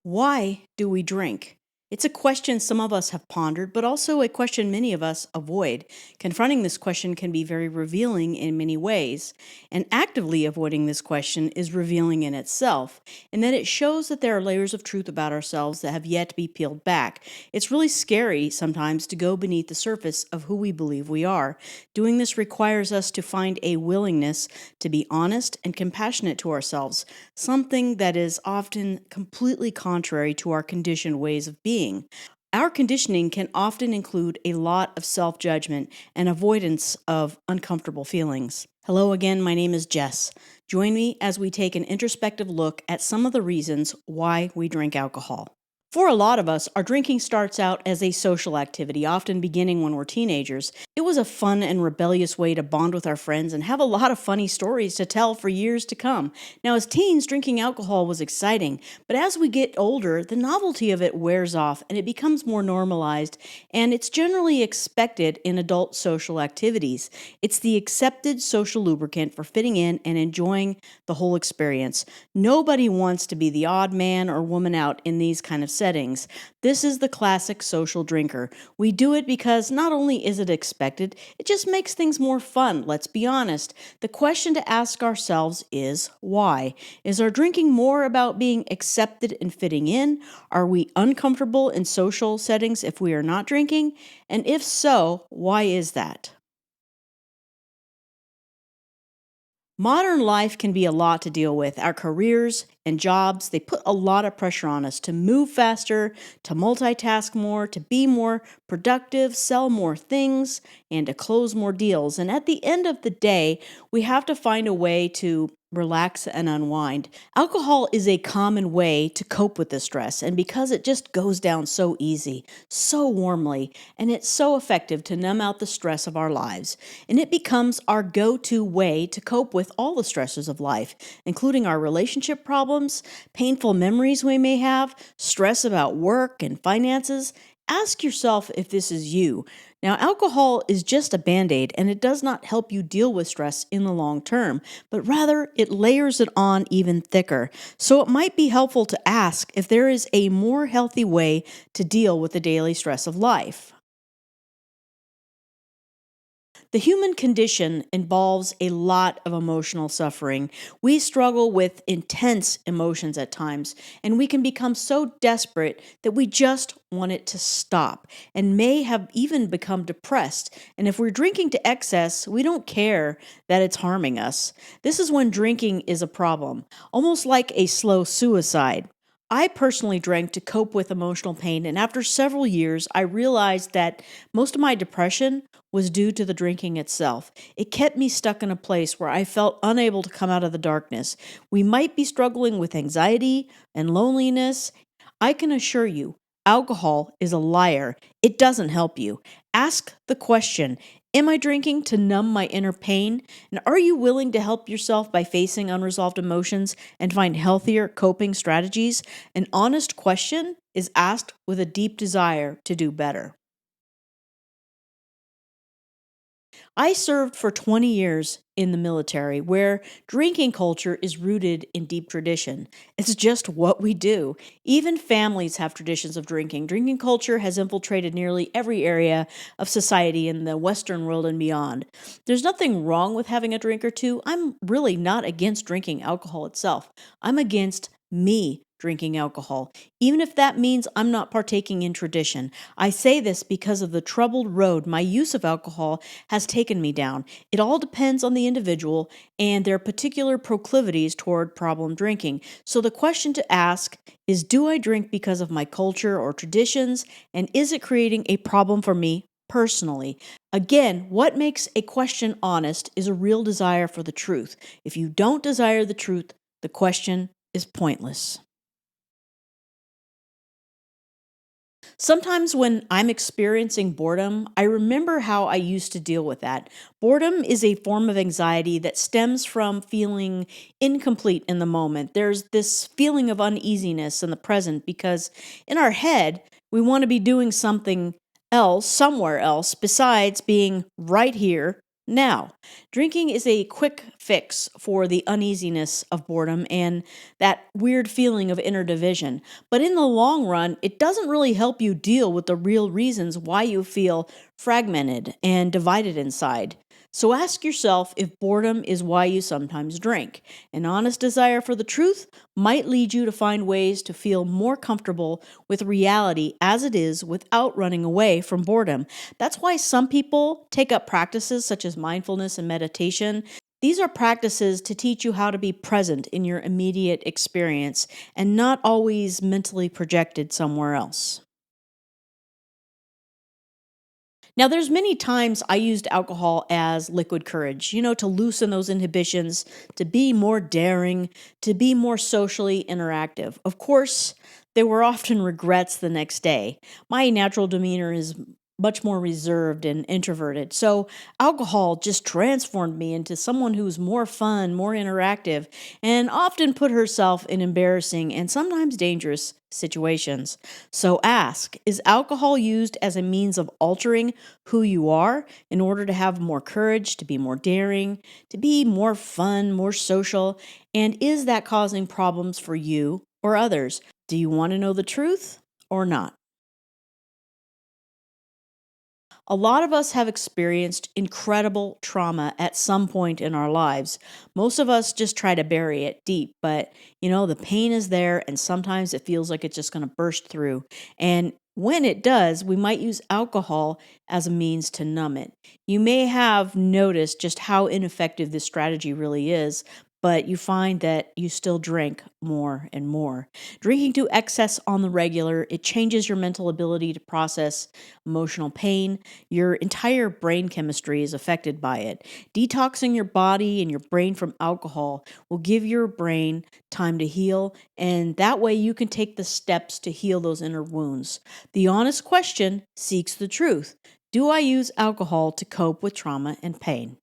Why do we drink? It's a question some of us have pondered, but also a question many of us avoid. Confronting this question can be very revealing in many ways, and actively avoiding this question is revealing in itself, in that it shows that there are layers of truth about ourselves that have yet to be peeled back. It's really scary sometimes to go beneath the surface of who we believe we are. Doing this requires us to find a willingness to be honest and compassionate to ourselves, something that is often completely contrary to our conditioned ways of being. Our conditioning can often include a lot of self judgment and avoidance of uncomfortable feelings. Hello again, my name is Jess. Join me as we take an introspective look at some of the reasons why we drink alcohol. For a lot of us, our drinking starts out as a social activity, often beginning when we're teenagers. It was a fun and rebellious way to bond with our friends and have a lot of funny stories to tell for years to come. Now, as teens, drinking alcohol was exciting, but as we get older, the novelty of it wears off and it becomes more normalized, and it's generally expected in adult social activities. It's the accepted social lubricant for fitting in and enjoying the whole experience. Nobody wants to be the odd man or woman out in these kind of settings. This is the classic social drinker. We do it because not only is it expected, it just makes things more fun. Let's be honest. The question to ask ourselves is why? Is our drinking more about being accepted and fitting in? Are we uncomfortable in social settings if we are not drinking? And if so, why is that? Modern life can be a lot to deal with. Our careers and jobs, they put a lot of pressure on us to move faster, to multitask more, to be more productive, sell more things, and to close more deals. And at the end of the day, we have to find a way to relax and unwind. Alcohol is a common way to cope with this stress, and because it just goes down so easy, so warmly, and it's so effective to numb out the stress of our lives, and it becomes our go-to way to cope with all the stresses of life, including our relationship problems, painful memories we may have, stress about work and finances. Ask yourself if this is you. Now, alcohol is just a band-aid, and it does not help you deal with stress in the long term, but rather it layers it on even thicker. So it might be helpful to ask if there is a more healthy way to deal with the daily stress of life. The human condition involves a lot of emotional suffering. We struggle with intense emotions at times, and we can become so desperate that we just want it to stop and may have even become depressed. And if we're drinking to excess, we don't care that it's harming us. This is when drinking is a problem, almost like a slow suicide. I personally drank to cope with emotional pain, and after several years, I realized that most of my depression was due to the drinking itself. It kept me stuck in a place where I felt unable to come out of the darkness. We might be struggling with anxiety and loneliness. I can assure you, alcohol is a liar. It doesn't help you. Ask the question, am I drinking to numb my inner pain? And are you willing to help yourself by facing unresolved emotions and find healthier coping strategies? An honest question is asked with a deep desire to do better. I served for 20 years in the military where drinking culture is rooted in deep tradition. It's just what we do. Even families have traditions of drinking. Drinking culture has infiltrated nearly every area of society in the Western world and beyond. There's nothing wrong with having a drink or two. I'm really not against drinking alcohol itself. I'm against me drinking alcohol, even if that means I'm not partaking in tradition. I say this because of the troubled road my use of alcohol has taken me down. It all depends on the individual and their particular proclivities toward problem drinking. So the question to ask is, do I drink because of my culture or traditions? And is it creating a problem for me personally? Again, what makes a question honest is a real desire for the truth. If you don't desire the truth, the question is pointless. Sometimes when I'm experiencing boredom, I remember how I used to deal with that. Boredom is a form of anxiety that stems from feeling incomplete in the moment. There's this feeling of uneasiness in the present because in our head, we want to be doing something else, somewhere else, besides being right here Now, drinking is a quick fix for the uneasiness of boredom and that weird feeling of inner division. But in the long run, it doesn't really help you deal with the real reasons why you feel fragmented and divided inside. So ask yourself if boredom is why you sometimes drink. An honest desire for the truth might lead you to find ways to feel more comfortable with reality as it is without running away from boredom. That's why some people take up practices such as mindfulness and meditation. These are practices to teach you how to be present in your immediate experience and not always mentally projected somewhere else. Now, there's many times I used alcohol as liquid courage, to loosen those inhibitions, to be more daring, to be more socially interactive. Of course, there were often regrets the next day. My natural demeanor is much more reserved and introverted. So, alcohol just transformed me into someone who's more fun, more interactive, and often put herself in embarrassing and sometimes dangerous situations. So, ask, is alcohol used as a means of altering who you are in order to have more courage, to be more daring, to be more fun, more social? And is that causing problems for you or others? Do you want to know the truth or not? A lot of us have experienced incredible trauma at some point in our lives. Most of us just try to bury it deep, but the pain is there and sometimes it feels like it's just going to burst through. And when it does, we might use alcohol as a means to numb it. You may have noticed just how ineffective this strategy really is, but you find that you still drink more and more. Drinking to excess on the regular, it changes your mental ability to process emotional pain. Your entire brain chemistry is affected by it. Detoxing your body and your brain from alcohol will give your brain time to heal, and that way you can take the steps to heal those inner wounds. The honest question seeks the truth. Do I use alcohol to cope with trauma and pain?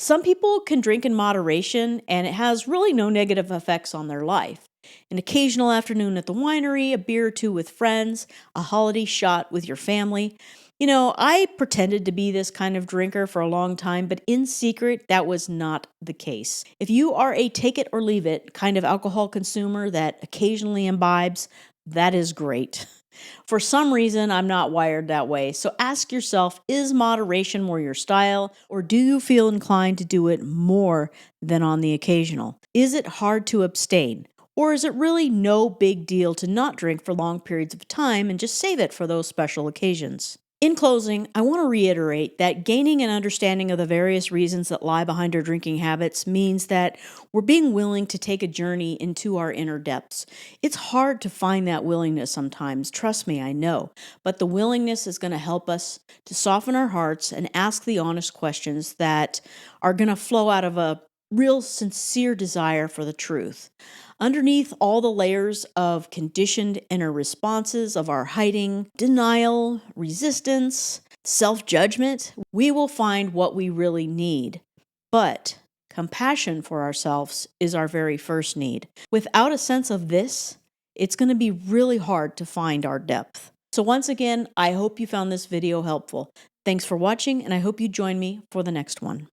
Some people can drink in moderation and it has really no negative effects on their life. An occasional afternoon at the winery, a beer or two with friends, a holiday shot with your family. I pretended to be this kind of drinker for a long time, but in secret, that was not the case. If you are a take it or leave it kind of alcohol consumer that occasionally imbibes, that is great. For some reason, I'm not wired that way. So ask yourself, is moderation more your style, or do you feel inclined to do it more than on the occasional? Is it hard to abstain? Or is it really no big deal to not drink for long periods of time and just save it for those special occasions? In closing, I want to reiterate that gaining an understanding of the various reasons that lie behind our drinking habits means that we're being willing to take a journey into our inner depths. It's hard to find that willingness sometimes, trust me, I know, but the willingness is going to help us to soften our hearts and ask the honest questions that are going to flow out of a real sincere desire for the truth. Underneath all the layers of conditioned inner responses of our hiding, denial, resistance, self judgment, we will find what we really need. But compassion for ourselves is our very first need. Without a sense of this, it's going to be really hard to find our depth. So, once again, I hope you found this video helpful. Thanks for watching, and I hope you join me for the next one.